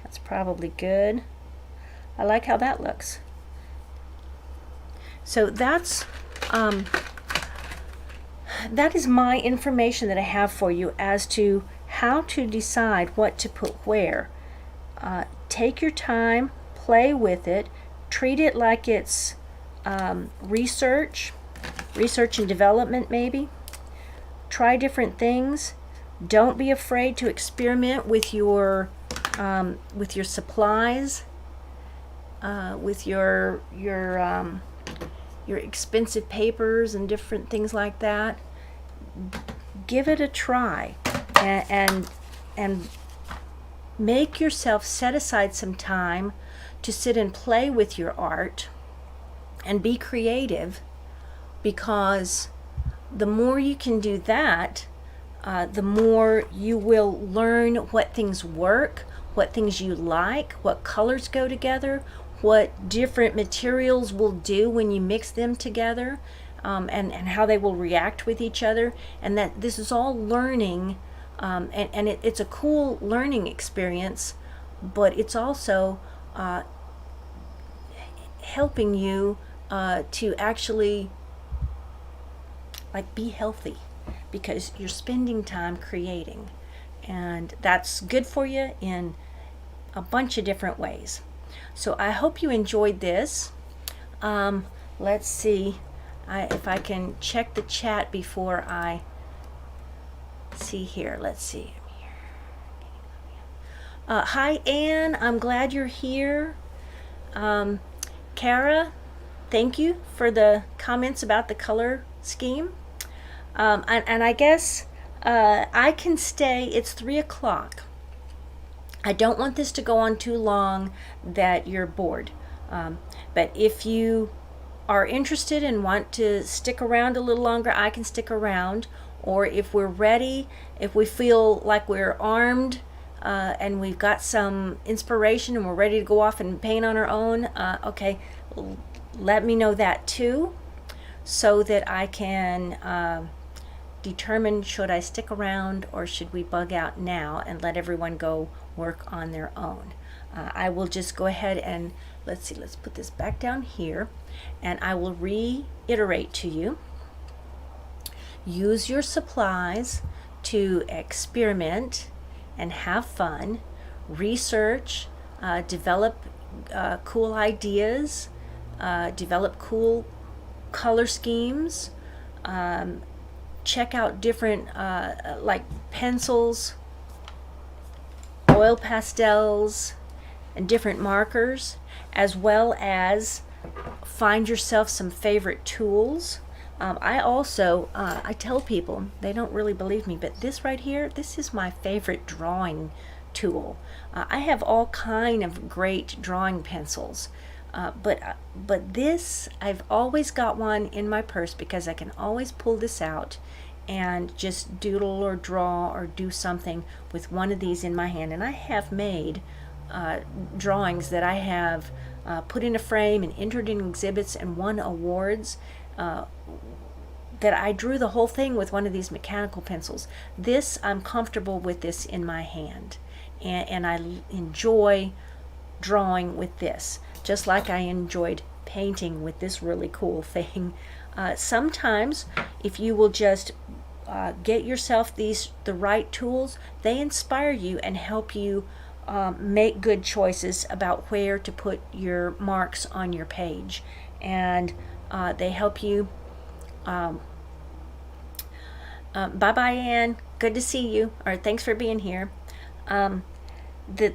That's probably good. I like how that looks. So that is my information that I have for you as to how to decide what to put where. Take your time, play with it, treat it like it's research and development maybe. Try different things. Don't be afraid to experiment with your supplies, with your expensive papers and different things like that. Give it a try, and make yourself set aside some time to sit and play with your art and be creative, because the more you can do that, the more you will learn what things work, what things you like, what colors go together, what different materials will do when you mix them together, and how they will react with each other. And that this is all learning, and it's a cool learning experience, but it's also helping you to actually be healthy, because you're spending time creating, and that's good for you in a bunch of different ways. So I hope you enjoyed this. Let's see if I can check the chat before I see here. Let's see. Hi, Anne. I'm glad you're here. Kara, thank you for the comments about the color scheme. And I guess I can stay. It's 3 o'clock. I don't want this to go on too long that you're bored. But if you are interested and want to stick around a little longer, I can stick around. Or if we're ready, if we feel like we're armed and we've got some inspiration and we're ready to go off and paint on our own, okay, let me know that too, so that I can determine, should I stick around or should we bug out now and let everyone go work on their own. I will just go ahead and let's put this back down here, and I will reiterate to you: use your supplies to experiment and have fun, research, develop cool ideas, develop cool color schemes, check out different like pencils, oil pastels, and different markers, as well as find yourself some favorite tools. I also, I tell people, they don't really believe me, but this right here, this is my favorite drawing tool. I have all kind of great drawing pencils, but this, I've always got one in my purse because I can always pull this out and just doodle or draw or do something with one of these in my hand. And I have made drawings that I have put in a frame and entered in exhibits and won awards, that I drew the whole thing with one of these mechanical pencils. This, I'm comfortable with this in my hand, and I enjoy drawing with this, just like I enjoyed painting with this really cool thing. Sometimes if you will just get yourself the right tools, they inspire you and help you make good choices about where to put your marks on your page, and they help you. Bye-bye, Anne. Good to see you. Or thanks for being here. The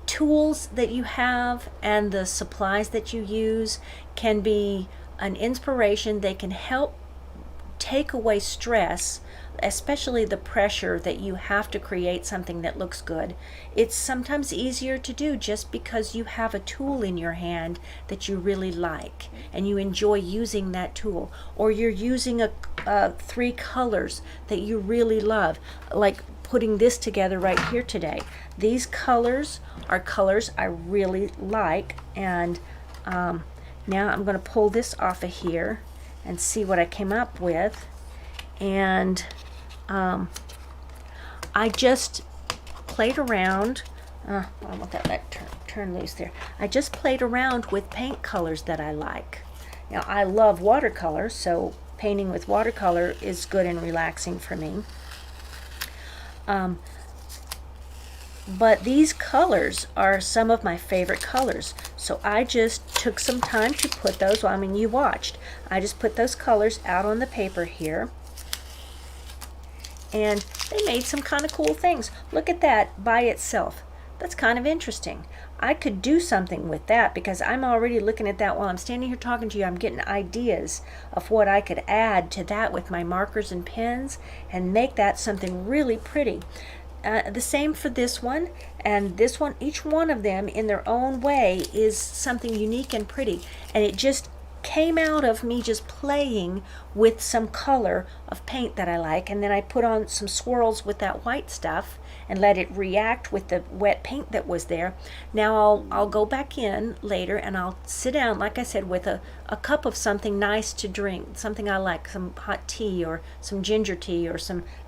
tools that you have and the supplies that you use can be an inspiration. They can help take away stress, especially the pressure that you have to create something that looks good. It's sometimes easier to do just because you have a tool in your hand that you really like and you enjoy using that tool, or you're using 3 colors that you really love, like putting this together right here today. These colors are colors I really like, and now I'm going to pull this off of here and see what I came up with. And I just played around. I want that turn loose there. I just played around with paint colors that I like. Now, I love watercolor, so painting with watercolor is good and relaxing for me. But these colors are some of my favorite colors, so I just took some time to put those, well, I mean, you watched. I just put those colors out on the paper here, and they made some kind of cool things. Look at that by itself. That's kind of interesting. I could do something with that because I'm already looking at that while I'm standing here talking to you. I'm getting ideas of what I could add to that with my markers and pens and make that something really pretty. The same for this one and this one. Each one of them in their own way is something unique and pretty, and it just came out of me just playing with some color of paint that I like, and then I put on some swirls with that white stuff and let it react with the wet paint that was there. Now I'll go back in later and I'll sit down, like I said, with a cup of something nice to drink, something I like, some hot tea or some ginger tea or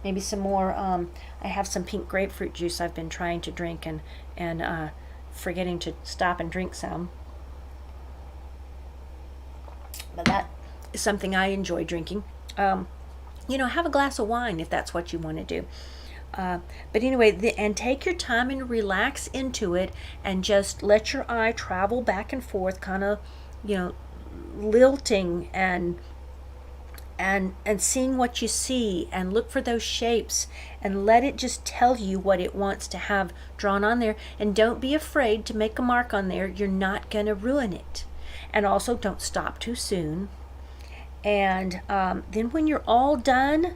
maybe some more. I have some pink grapefruit juice I've been trying to drink and forgetting to stop and drink some. But that is something I enjoy drinking. Have a glass of wine if that's what you want to do. But anyway, and take your time and relax into it, and just let your eye travel back and forth, kind of, you know, lilting and seeing what you see, and look for those shapes, and let it just tell you what it wants to have drawn on there. And don't be afraid to make a mark on there. You're not going to ruin it. And also, don't stop too soon. And then when you're all done,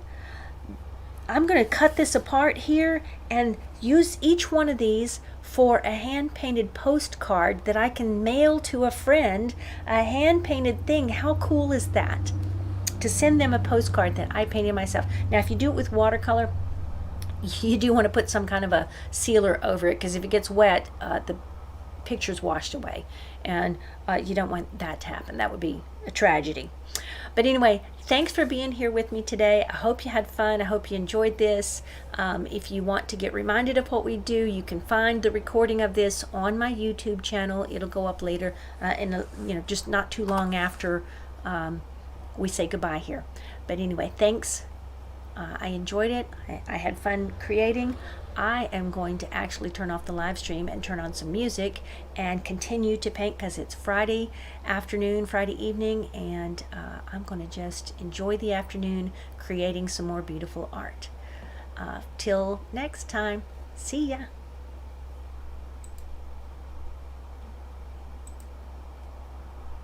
I'm going to cut this apart here and use each one of these for a hand-painted postcard that I can mail to a friend. A hand-painted thing. How cool is that? To send them a postcard that I painted myself. Now, if you do it with watercolor, you do want to put some kind of a sealer over it, because if it gets wet, the picture's washed away, and you don't want that to happen. That would be a tragedy. But anyway, thanks for being here with me today. I hope you had fun. I hope you enjoyed this. If you want to get reminded of what we do, you can find the recording of this on my YouTube channel. It'll go up later, just not too long after we say goodbye here. But anyway, thanks. I enjoyed it. I had fun creating. I am going to actually turn off the live stream and turn on some music and continue to paint, because it's Friday afternoon, Friday evening, and I'm going to just enjoy the afternoon creating some more beautiful art. Till next time, see ya.